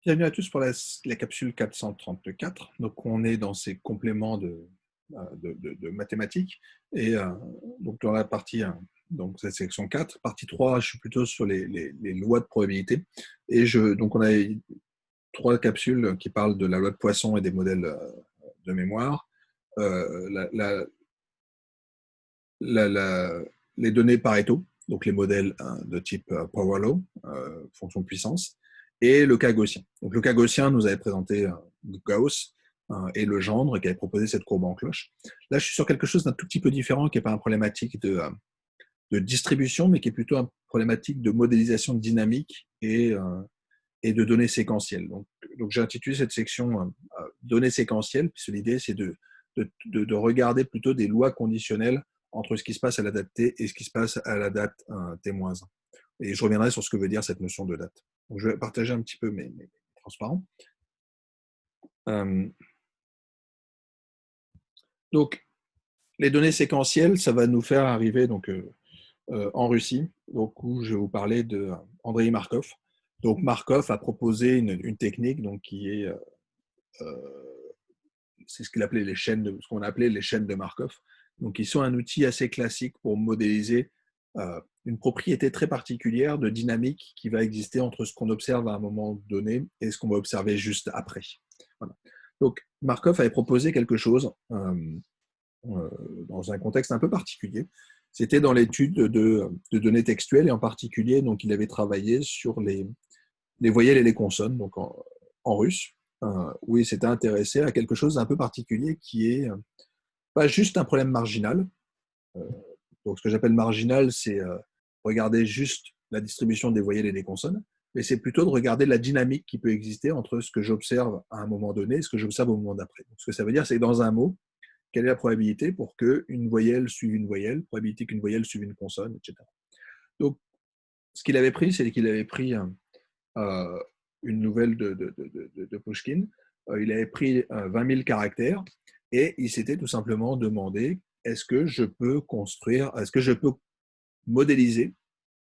Bienvenue à tous pour la capsule 434. Donc, on est dans ces compléments de mathématiques. Et donc, dans la partie 1, donc cette section 4, partie 3, je suis plutôt sur les lois de probabilité. Donc, on a trois capsules qui parlent de la loi de Poisson et des modèles de mémoire. Euh, la, la- la- les données Pareto, donc les modèles de type Power Law, fonction de puissance, et le cas gaussien. Donc le cas gaussien nous avait présenté Gauss et Legendre qui avait proposé cette courbe en cloche. Là, je suis sur quelque chose d'un tout petit peu différent, qui n'est pas une problématique de distribution, mais qui est plutôt une problématique de modélisation dynamique et de données séquentielles. Donc j'ai intitulé cette section données séquentielles, puisque l'idée c'est de regarder plutôt des lois conditionnelles entre ce qui se passe à la date t et ce qui se passe à la date t-1. Et je reviendrai sur ce que veut dire cette notion de date. Donc je vais partager un petit peu mes transparents. Euh, donc les données séquentielles, ça va nous faire arriver en Russie, donc, où je vais vous parler de Andrei Markov. Donc Markov a proposé une technique donc, qui est c'est ce ce qu'on appelait les chaînes de Markov. Donc, ils sont un outil assez classique pour modéliser une propriété très particulière de dynamique qui va exister entre ce qu'on observe à un moment donné et ce qu'on va observer juste après. Voilà. Donc, Markov avait proposé quelque chose dans un contexte un peu particulier. C'était dans l'étude de données textuelles et en particulier, donc, il avait travaillé sur les voyelles et les consonnes, donc en russe, où il s'était intéressé à quelque chose d'un peu particulier qui est pas juste un problème marginal. Euh, donc, ce que j'appelle marginal, c'est regarder juste la distribution des voyelles et des consonnes, mais c'est plutôt de regarder la dynamique qui peut exister entre ce que j'observe à un moment donné et ce que j'observe au moment d'après. Donc, ce que ça veut dire, c'est que dans un mot, quelle est la probabilité pour qu'une voyelle suive une voyelle, probabilité qu'une voyelle suive une consonne, etc. Donc, ce qu'il avait pris, c'est qu'il avait pris euh, une nouvelle de Pushkin. Il avait pris 20 000 caractères et il s'était tout simplement demandé est-ce que je peux construire, est-ce que je peux modéliser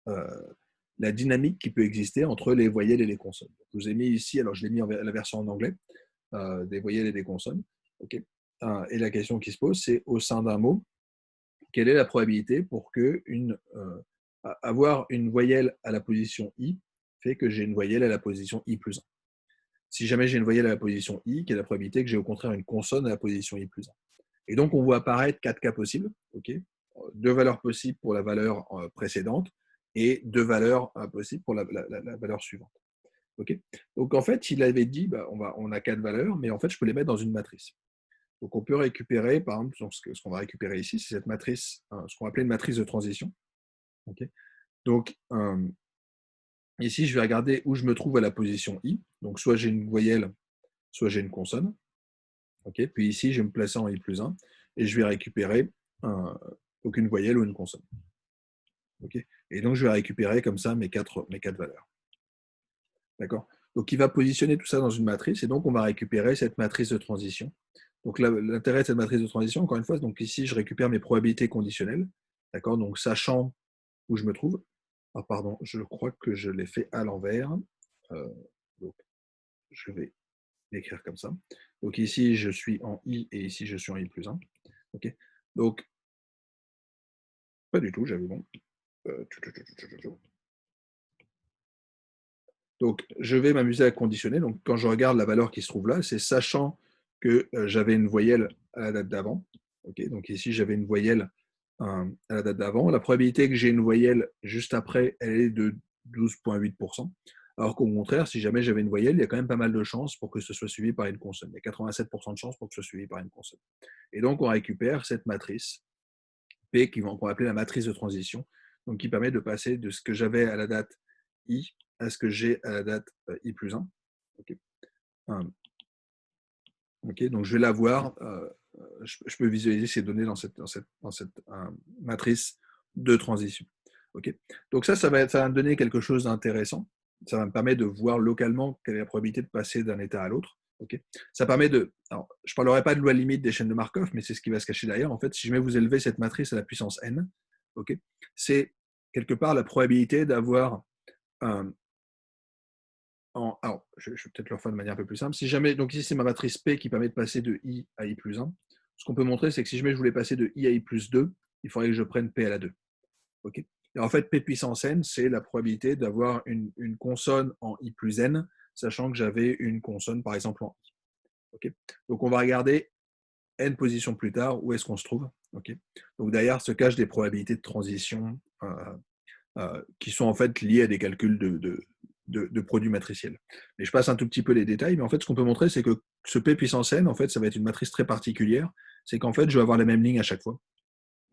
euh, la dynamique qui peut exister entre les voyelles et les consonnes. Je vous ai mis ici, alors je l'ai mis en la version en anglais, des voyelles et des consonnes. Okay. Et la question qui se pose, c'est au sein d'un mot, quelle est la probabilité pour que avoir une voyelle à la position i fait que j'ai une voyelle à la position i plus 1. Si jamais j'ai une voyelle à la position i, quelle est la probabilité que j'ai au contraire une consonne à la position i plus 1. Et donc, on voit apparaître quatre cas possibles. Okay, deux valeurs possibles pour la valeur précédente et deux valeurs possibles pour la valeur suivante. Okay, donc, en fait, il avait dit, bah, on a quatre valeurs, mais en fait, je peux les mettre dans une matrice. Donc, on peut récupérer, par exemple, ce qu'on va récupérer ici, c'est cette matrice, ce qu'on appelait une matrice de transition. Okay, donc, ici, je vais regarder où je me trouve à la position i. Donc, soit j'ai une voyelle, soit j'ai une consonne. Okay, puis ici, je vais me placer en i plus 1 et je vais récupérer donc une voyelle ou une consonne. Okay, et donc, je vais récupérer comme ça mes quatre valeurs. D'accord. Donc, il va positionner tout ça dans une matrice et donc, on va récupérer cette matrice de transition. Donc, l'intérêt de cette matrice de transition, encore une fois, donc ici, je récupère mes probabilités conditionnelles. D'accord. Donc, sachant où je me trouve. Ah, pardon, je crois que je l'ai fait à l'envers. Donc, je vais l'écrire comme ça. Donc, ici, je suis en i et ici, je suis en i plus 1. Okay, donc, pas du tout, j'avais bon. Donc, je vais m'amuser à conditionner. Donc, quand je regarde la valeur qui se trouve là, c'est sachant que j'avais une voyelle à la date d'avant. Okay, donc, ici, j'avais une voyelle à la date d'avant. La probabilité que j'ai une voyelle juste après, elle est de 12,8%. Alors qu'au contraire, si jamais j'avais une voyelle, il y a quand même pas mal de chances pour que ce soit suivi par une consonne. Il y a 87% de chances pour que ce soit suivi par une consonne. Et donc, on récupère cette matrice P qu'on va appeler la matrice de transition, donc qui permet de passer de ce que j'avais à la date I à ce que j'ai à la date I plus 1. Okay. Okay, donc je vais l'avoir, je peux visualiser ces données dans cette matrice de transition. Okay. Donc ça va me donner quelque chose d'intéressant. Ça va me permettre de voir localement quelle est la probabilité de passer d'un état à l'autre. Okay. Ça permet de. Alors, je ne parlerai pas de loi limite des chaînes de Markov, mais c'est ce qui va se cacher derrière. En fait, si jamais vous élevez cette matrice à la puissance n, okay, c'est quelque part la probabilité d'avoir Alors, je vais peut-être le refaire de manière un peu plus simple. Si jamais, donc ici, c'est ma matrice P qui permet de passer de I à I plus 1. Ce qu'on peut montrer, c'est que si jamais je voulais passer de I à I plus 2, il faudrait que je prenne P à la 2. OK. Et en fait, P puissance n, c'est la probabilité d'avoir une consonne en I plus n, sachant que j'avais une consonne, par exemple, en I. OK. Donc, on va regarder n positions plus tard, où est-ce qu'on se trouve. OK. Donc, derrière se cachent des probabilités de transition qui sont en fait liées à des calculs de produits matriciels. Mais je passe un tout petit peu les détails, mais en fait, ce qu'on peut montrer, c'est que ce P puissance n, en fait, ça va être une matrice très particulière. C'est qu'en fait, je vais avoir la même ligne à chaque fois.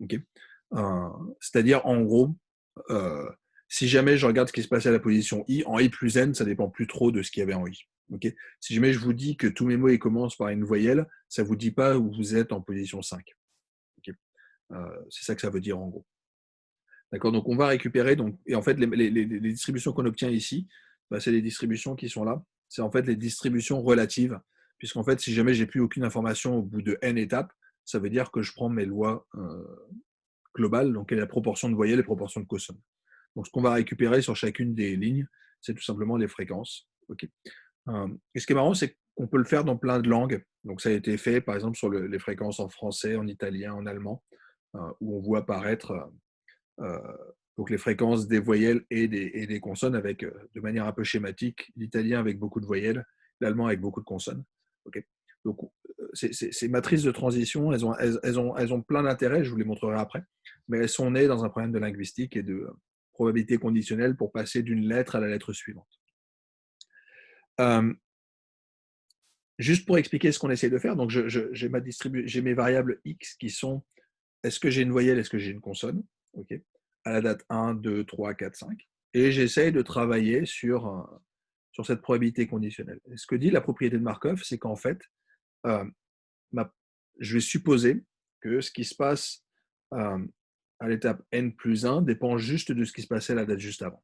Okay. C'est-à-dire, en gros, euh, si jamais je regarde ce qui se passait à la position I, en I plus n, ça dépend plus trop de ce qu'il y avait en I. Okay. Si jamais je vous dis que tous mes mots ils commencent par une voyelle, ça ne vous dit pas où vous êtes en position 5. Okay. C'est ça que ça veut dire en gros. D'accord. Donc on va récupérer, donc, et en fait les distributions qu'on obtient ici, bah, c'est les distributions qui sont là. C'est en fait les distributions relatives, puisqu'en fait si jamais j'ai plus aucune information au bout de n étapes, ça veut dire que je prends mes lois globales, donc quelle est la proportion de voyelles et proportion de consonnes. Donc ce qu'on va récupérer sur chacune des lignes, c'est tout simplement les fréquences. Okay. Et ce qui est marrant, c'est qu'on peut le faire dans plein de langues. Donc ça a été fait par exemple sur les fréquences en français, en italien, en allemand, où on voit apparaître donc les fréquences des voyelles et des consonnes avec, de manière un peu schématique, l'italien avec beaucoup de voyelles, l'allemand avec beaucoup de consonnes. Okay. Donc ces matrices de transition, elles ont plein d'intérêts, je vous les montrerai après, mais elles sont nées dans un problème de linguistique et de probabilité conditionnelle pour passer d'une lettre à la lettre suivante. Juste pour expliquer ce qu'on essaie de faire, donc j'ai mes variables x qui sont est-ce que j'ai une voyelle, est-ce que j'ai une consonne, okay, à la date 1, 2, 3, 4, 5, et j'essaye de travailler sur cette probabilité conditionnelle. Et ce que dit la propriété de Markov, c'est qu'en fait, euh, je vais supposer que ce qui se passe à l'étape n plus 1 dépend juste de ce qui se passait à la date juste avant.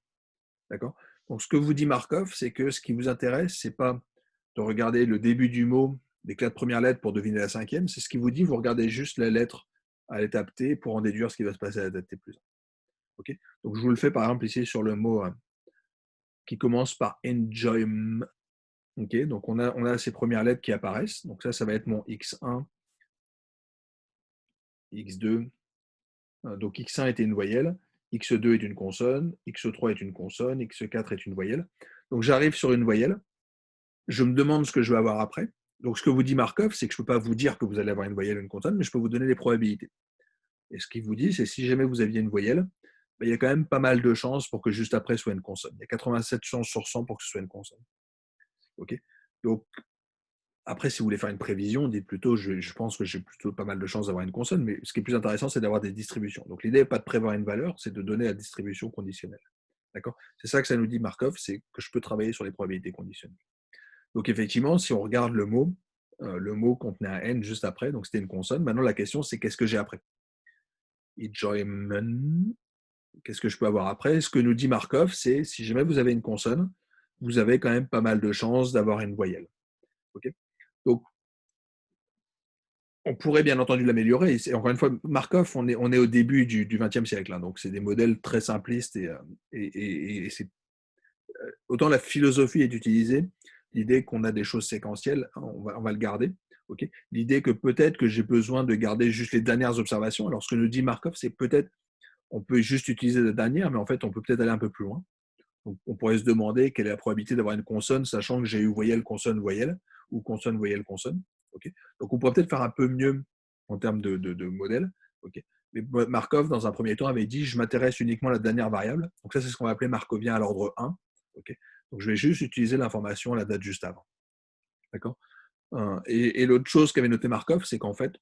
D'accord. Donc, ce que vous dit Markov, c'est que ce qui vous intéresse, ce n'est pas de regarder le début du mot, les 4 premières lettres pour deviner la cinquième, c'est ce qui vous dit, vous regardez juste la lettre à l'étape T pour en déduire ce qui va se passer à la date T plus 1. Okay. Donc, je vous le fais par exemple ici sur le mot qui commence par enjoyment. Okay. Donc, on a ces premières lettres qui apparaissent. Donc, ça va être mon X1, X2. Donc, X1 était une voyelle, X2 est une consonne, X3 est une consonne, X4 est une voyelle. Donc, j'arrive sur une voyelle. Je me demande ce que je vais avoir après. Donc, ce que vous dit Markov, c'est que je ne peux pas vous dire que vous allez avoir une voyelle ou une consonne, mais je peux vous donner les probabilités. Et ce qu'il vous dit, c'est si jamais vous aviez une voyelle, ben, il y a quand même pas mal de chances pour que juste après soit une consonne. Il y a 87 chances sur 100 pour que ce soit une consonne. Okay. Donc, après, si vous voulez faire une prévision, dites plutôt, je pense que j'ai plutôt pas mal de chances d'avoir une consonne, mais ce qui est plus intéressant, c'est d'avoir des distributions. Donc, l'idée n'est pas de prévoir une valeur, c'est de donner la distribution conditionnelle. D'accord. C'est ça que ça nous dit Markov, c'est que je peux travailler sur les probabilités conditionnelles. Donc effectivement, si on regarde le mot contenait un N juste après, donc c'était une consonne. Maintenant, la question, c'est qu'est-ce que j'ai après? Enjoyment. Qu'est-ce que je peux avoir après? Ce que nous dit Markov, c'est si jamais vous avez une consonne, vous avez quand même pas mal de chances d'avoir une voyelle. Okay. Donc, on pourrait bien entendu l'améliorer. Et encore une fois, Markov, on est au début du XXe siècle, hein, donc c'est des modèles très simplistes et c'est autant la philosophie est utilisée, l'idée qu'on a des choses séquentielles, on va le garder. Okay. L'idée que peut-être que j'ai besoin de garder juste les dernières observations. Alors, ce que nous dit Markov, c'est peut-être on peut juste utiliser la dernière, mais en fait, on peut peut-être aller un peu plus loin. Donc, on pourrait se demander quelle est la probabilité d'avoir une consonne, sachant que j'ai eu voyelle, consonne, voyelle, ou consonne, voyelle, consonne. Okay. Donc, on pourrait peut-être faire un peu mieux en termes de modèle. Okay. Mais Markov, dans un premier temps, avait dit je m'intéresse uniquement à la dernière variable. Donc, ça, c'est ce qu'on va appeler markovien à l'ordre 1. Okay. Donc, je vais juste utiliser l'information à la date juste avant. D'accord. Et l'autre chose qu'avait noté Markov, c'est qu'en fait,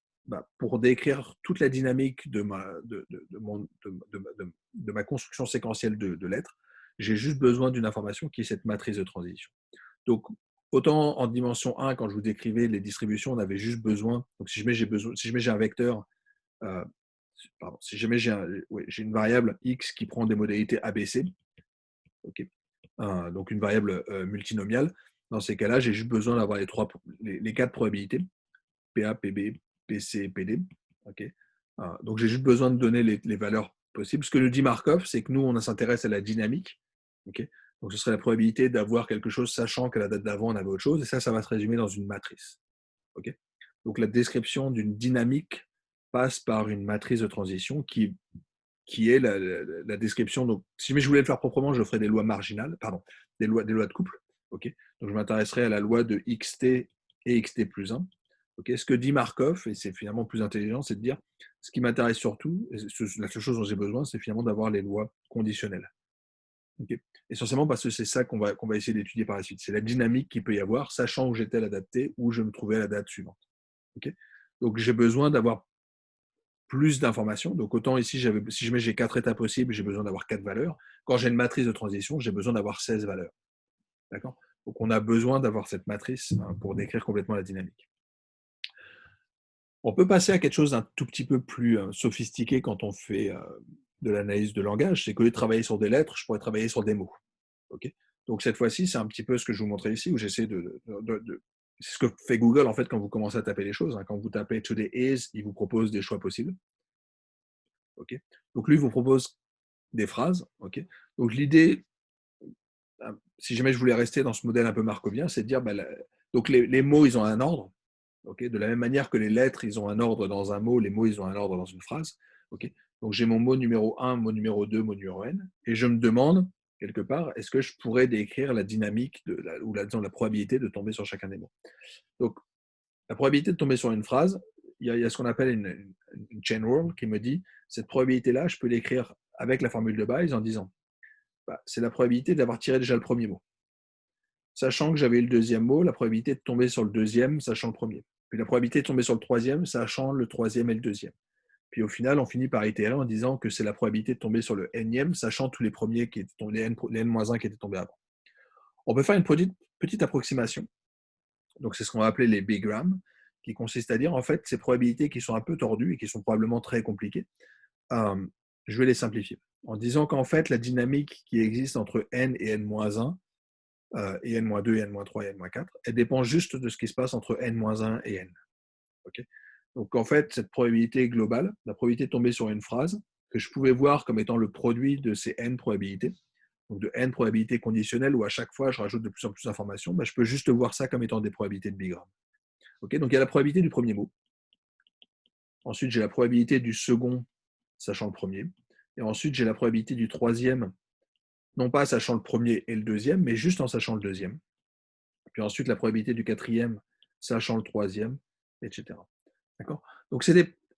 pour décrire toute la dynamique de ma construction séquentielle de lettres, j'ai juste besoin d'une information qui est cette matrice de transition. Donc, autant en dimension 1, quand je vous décrivais les distributions, on avait juste besoin, donc si jamais j'ai un vecteur, si jamais j'ai une variable x qui prend des modalités ABC, okay, donc une variable multinomiale, dans ces cas-là, j'ai juste besoin d'avoir les 4 probabilités, PA, PB, PC, PD. Okay. Donc j'ai juste besoin de donner les valeurs possibles. Ce que nous dit Markov, c'est que nous, on s'intéresse à la dynamique. Okay. Donc, ce serait la probabilité d'avoir quelque chose sachant qu'à la date d'avant, on avait autre chose. Et ça va se résumer dans une matrice. Okay. Donc, la description d'une dynamique passe par une matrice de transition qui est la description. Donc, si je voulais le faire proprement, je ferais des lois marginales, pardon, des lois de couple. Okay. Donc, je m'intéresserais à la loi de xt et xt plus 1. Okay. Ce que dit Markov, et c'est finalement plus intelligent, c'est de dire ce qui m'intéresse surtout, et la seule chose dont j'ai besoin, c'est finalement d'avoir les lois conditionnelles. Okay. Essentiellement parce que c'est ça qu'on va essayer d'étudier par la suite. C'est la dynamique qu'il peut y avoir, sachant où j'étais à la date t, où je me trouvais à la date suivante. Okay. Donc, j'ai besoin d'avoir plus d'informations. Donc, autant ici, si j'ai 4 états possibles, j'ai besoin d'avoir 4 valeurs. Quand j'ai une matrice de transition, j'ai besoin d'avoir 16 valeurs. D'accord. Donc, on a besoin d'avoir cette matrice pour décrire complètement la dynamique. On peut passer à quelque chose d'un tout petit peu plus sophistiqué quand on fait de l'analyse de langage. C'est qu'au lieu de travailler sur des lettres, je pourrais travailler sur des mots. Okay. Donc, cette fois-ci, c'est un petit peu ce que je vous montrais ici, où j'essaie c'est ce que fait Google en fait quand vous commencez à taper les choses. Quand vous tapez today is, il vous propose des choix possibles. Okay. Donc, lui, il vous propose des phrases. Okay. Donc, l'idée, si jamais je voulais rester dans ce modèle un peu markovien, c'est de dire, donc les mots, ils ont un ordre. Okay. De la même manière que les lettres, ils ont un ordre dans un mot, les mots, ils ont un ordre dans une phrase. Okay. Donc, j'ai mon mot numéro 1, mot numéro 2, mot numéro n, et je me demande, quelque part, est-ce que je pourrais décrire la dynamique ou la probabilité de tomber sur chacun des mots. Donc, la probabilité de tomber sur une phrase, il y a ce qu'on appelle une chain rule qui me dit, cette probabilité-là, je peux l'écrire avec la formule de Bayes en disant, c'est la probabilité d'avoir tiré déjà le premier mot. Sachant que j'avais eu le deuxième mot, la probabilité de tomber sur le deuxième, sachant le premier. Puis la probabilité de tomber sur le troisième, sachant le troisième et le deuxième. Puis au final, on finit par itérer en disant que c'est la probabilité de tomber sur le nème, sachant tous les premiers qui étaient tombés, les n-1 qui étaient tombés avant. On peut faire une petite approximation. Donc c'est ce qu'on va appeler les bigrams, qui consiste à dire en fait ces probabilités qui sont un peu tordues et qui sont probablement très compliquées, je vais les simplifier en disant qu'en fait la dynamique qui existe entre n et n-1 et n-2 et n-3 et n-4, elle dépend juste de ce qui se passe entre n-1 et n. Okay. Donc en fait, cette probabilité globale, la probabilité de tomber sur une phrase, que je pouvais voir comme étant le produit de ces n probabilités, donc de n probabilités conditionnelles où à chaque fois je rajoute de plus en plus d'informations, je peux juste voir ça comme étant des probabilités de bigramme. Okay. Donc il y a la probabilité du premier mot. Ensuite, j'ai la probabilité du second, sachant le premier. Et ensuite, j'ai la probabilité du troisième, non pas sachant le premier et le deuxième, mais juste en sachant le deuxième. Puis ensuite, la probabilité du quatrième, sachant le troisième, etc. D'accord. Donc,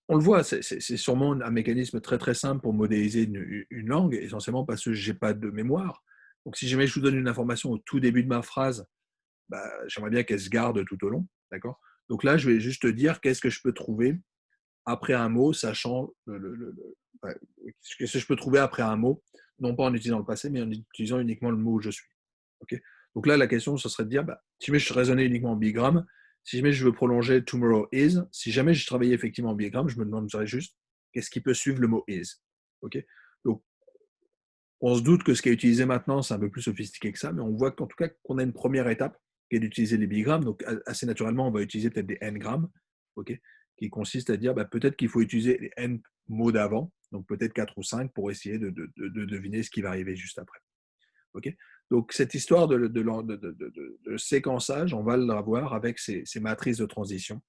on le voit, c'est sûrement un mécanisme très très simple pour modéliser une langue, essentiellement parce que je n'ai pas de mémoire. Donc, si jamais je vous donne une information au tout début de ma phrase, j'aimerais bien qu'elle se garde tout au long. D'accord. Donc là, je vais juste te dire qu'est-ce que je peux trouver après un mot, sachant ce que je peux trouver après un mot, non pas en utilisant le passé, mais en utilisant uniquement le mot où je suis. Okay. Donc là, la question, ce serait de dire, si jamais je raisonnais uniquement en bigramme, si jamais je veux prolonger tomorrow is, si jamais je travaillais effectivement en bigramme, je me demanderais juste qu'est-ce qui peut suivre le mot is. Okay. Donc, on se doute que ce qui est utilisé maintenant, c'est un peu plus sophistiqué que ça, mais on voit qu'en tout cas, qu'on a une première étape qui est d'utiliser les bigrammes. Donc, assez naturellement, on va utiliser peut-être des n-grammes, okay, qui consiste à dire peut-être qu'il faut utiliser les n mots d'avant, donc peut-être 4 ou 5 pour essayer de deviner ce qui va arriver juste après. Okay. Donc, cette histoire de séquençage, on va l'avoir avec ces matrices de transition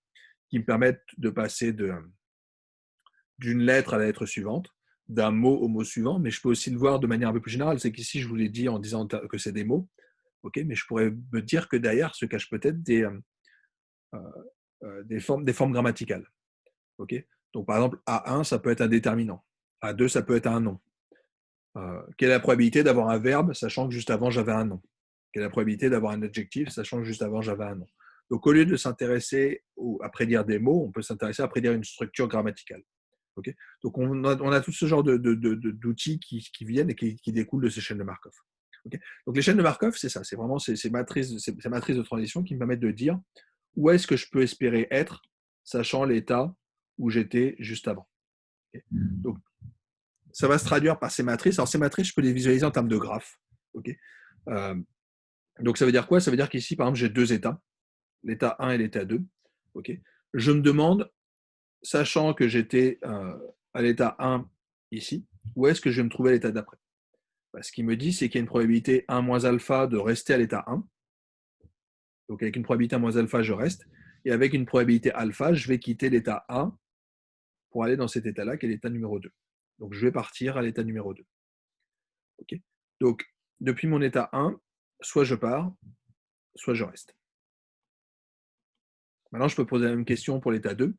qui me permettent de passer d'une lettre à la lettre suivante, d'un mot au mot suivant, mais je peux aussi le voir de manière un peu plus générale. C'est qu'ici, je vous l'ai dit en disant que c'est des mots, okay, mais je pourrais me dire que derrière se cachent peut-être des formes grammaticales. Okay. Donc, par exemple, A1, ça peut être un déterminant. A2, ça peut être un nom. Quelle est la probabilité d'avoir un verbe, sachant que juste avant, j'avais un nom? Quelle est la probabilité d'avoir un adjectif, sachant que juste avant, j'avais un nom? Donc, au lieu de s'intéresser à prédire des mots, on peut s'intéresser à prédire une structure grammaticale. Okay. Donc, on a tout ce genre d'outils qui viennent et qui découlent de ces chaînes de Markov. Okay. Donc, les chaînes de Markov, c'est ça. C'est vraiment ces matrices de transition qui me permettent de dire où est-ce que je peux espérer être, sachant l'état où j'étais juste avant. Okay. Donc, ça va se traduire par ces matrices. Alors, ces matrices, je peux les visualiser en termes de graphes. Okay. Donc, ça veut dire quoi? Ça veut dire qu'ici, par exemple, j'ai deux états, l'état 1 et l'état 2. Okay. Je me demande, sachant que j'étais à l'état 1 ici, où est-ce que je vais me trouver à l'état d'après? Ce qu'il me dit, c'est qu'il y a une probabilité 1 moins alpha de rester à l'état 1. Donc avec une probabilité 1 moins alpha, je reste. Et avec une probabilité alpha, je vais quitter l'état 1 pour aller dans cet état-là, qui est l'état numéro 2. Donc je vais partir à l'état numéro 2. Okay. Donc depuis mon état 1, soit je pars, soit je reste. Maintenant, je peux poser la même question pour l'état 2.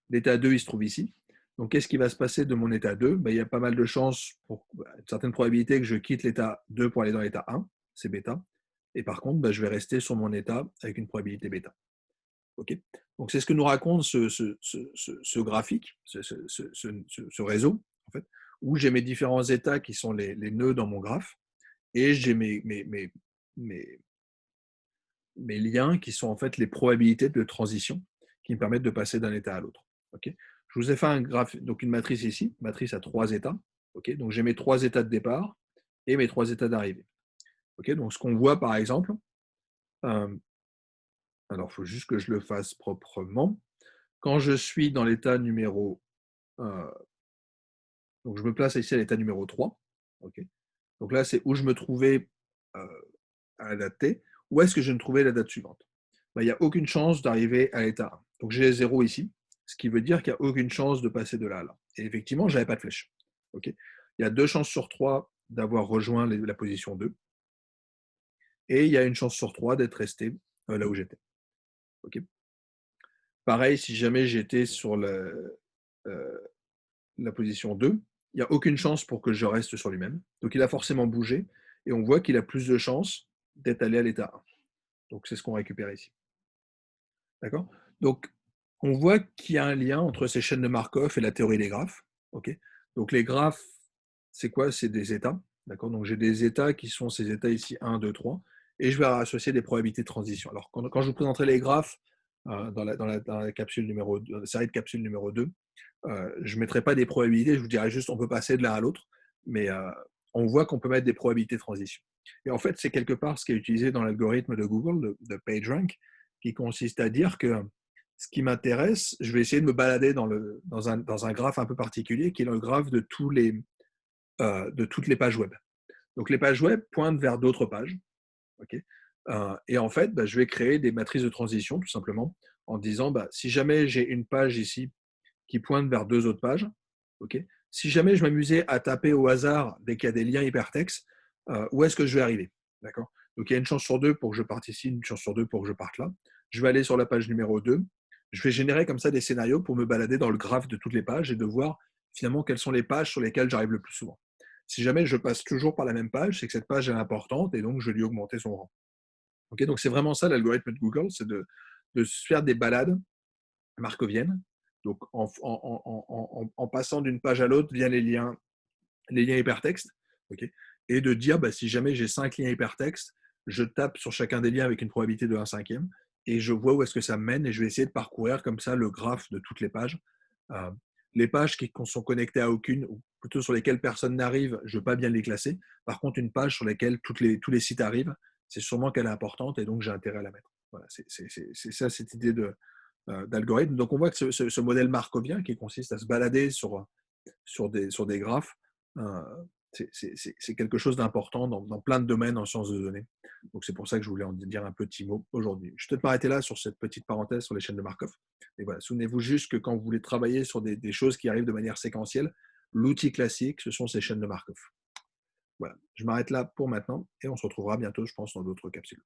L'état 2, il se trouve ici. Donc, qu'est-ce qui va se passer de mon état 2 ? Il y a pas mal de chances, pour une certaine probabilité, que je quitte l'état 2 pour aller dans l'état 1, c'est bêta. Et par contre, je vais rester sur mon état avec une probabilité bêta. Okay. Donc, c'est ce que nous raconte ce graphique, ce réseau, en fait, où j'ai mes différents états qui sont les nœuds dans mon graphe, et j'ai mes liens qui sont en fait les probabilités de transition qui me permettent de passer d'un état à l'autre. Okay. Je vous ai fait un graphe, donc une matrice ici, une matrice à 3 états. Okay. Donc j'ai mes 3 états de départ et mes 3 états d'arrivée. Okay. Donc ce qu'on voit par exemple, alors il faut juste que je le fasse proprement. Quand je suis dans l'état numéro, donc je me place ici à l'état numéro 3. Okay. Donc là c'est où je me trouvais à la date T. Où est-ce que je me trouvais la date suivante ? Il n'y a aucune chance d'arriver à l'état 1. Donc j'ai 0 ici, ce qui veut dire qu'il n'y a aucune chance de passer de là à là. Et effectivement, je n'avais pas de flèche. Okay. Il y a 2 chances sur 3 d'avoir rejoint la position 2. Et il y a une chance sur 3 d'être resté là où j'étais. Okay. Pareil, si jamais j'étais sur la position 2, il n'y a aucune chance pour que je reste sur lui-même. Donc il a forcément bougé. Et on voit qu'il a plus de chances d'être allé à l'état 1. Donc c'est ce qu'on récupère ici. D'accord ? Donc, on voit qu'il y a un lien entre ces chaînes de Markov et la théorie des graphes. Okay. Donc, les graphes, c'est quoi ? C'est des états. D'accord ? Donc, j'ai des états qui sont ces états ici, 1, 2, 3. Et je vais associer des probabilités de transition. Alors, quand je vous présenterai les graphes dans la capsule numéro 2, dans la série de capsules numéro 2, je ne mettrai pas des probabilités, je vous dirai juste on peut passer de l'un à l'autre. Mais on voit qu'on peut mettre des probabilités de transition. Et en fait, c'est quelque part ce qui est utilisé dans l'algorithme de Google, de PageRank, qui consiste à dire que ce qui m'intéresse, je vais essayer de me balader dans un graphe un peu particulier, qui est le graphe de toutes les pages web. Donc les pages web pointent vers d'autres pages. Okay. Et en fait, je vais créer des matrices de transition, tout simplement, en disant, si jamais j'ai une page ici qui pointe vers 2 autres pages, okay, si jamais je m'amusais à taper au hasard dès qu'il y a des liens hypertextes, où est-ce que je vais arriver ? D'accord ? Donc il y a une chance sur 2 pour que je parte ici, une chance sur 2 pour que je parte là. Je vais aller sur la page numéro 2. Je vais générer comme ça des scénarios pour me balader dans le graphe de toutes les pages et de voir finalement quelles sont les pages sur lesquelles j'arrive le plus souvent. Si jamais je passe toujours par la même page, c'est que cette page est importante et donc je vais lui augmenter son rang. Okay, donc c'est vraiment ça l'algorithme de Google, c'est de se faire des balades markoviennes. Donc en passant d'une page à l'autre via les liens hypertextes. Okay, et de dire si jamais j'ai 5 liens hypertextes, je tape sur chacun des liens avec une probabilité de 1/5 et je vois où est-ce que ça me mène et je vais essayer de parcourir comme ça le graphe de toutes les pages. Les pages qui sont connectées à aucune, ou plutôt sur lesquelles personne n'arrive, je ne veux pas bien les classer. Par contre, une page sur laquelle tous les sites arrivent, c'est sûrement qu'elle est importante et donc j'ai intérêt à la mettre. Voilà, c'est ça cette idée d'algorithme. Donc on voit que ce modèle markovien qui consiste à se balader sur des graphes, c'est quelque chose d'important dans plein de domaines en sciences de données. Donc c'est pour ça que je voulais en dire un petit mot aujourd'hui. Je vais peut-être m'arrêter là sur cette petite parenthèse sur les chaînes de Markov. Et voilà, souvenez-vous juste que quand vous voulez travailler sur des choses qui arrivent de manière séquentielle, l'outil classique, ce sont ces chaînes de Markov. Voilà, je m'arrête là pour maintenant et on se retrouvera bientôt, je pense, dans d'autres capsules.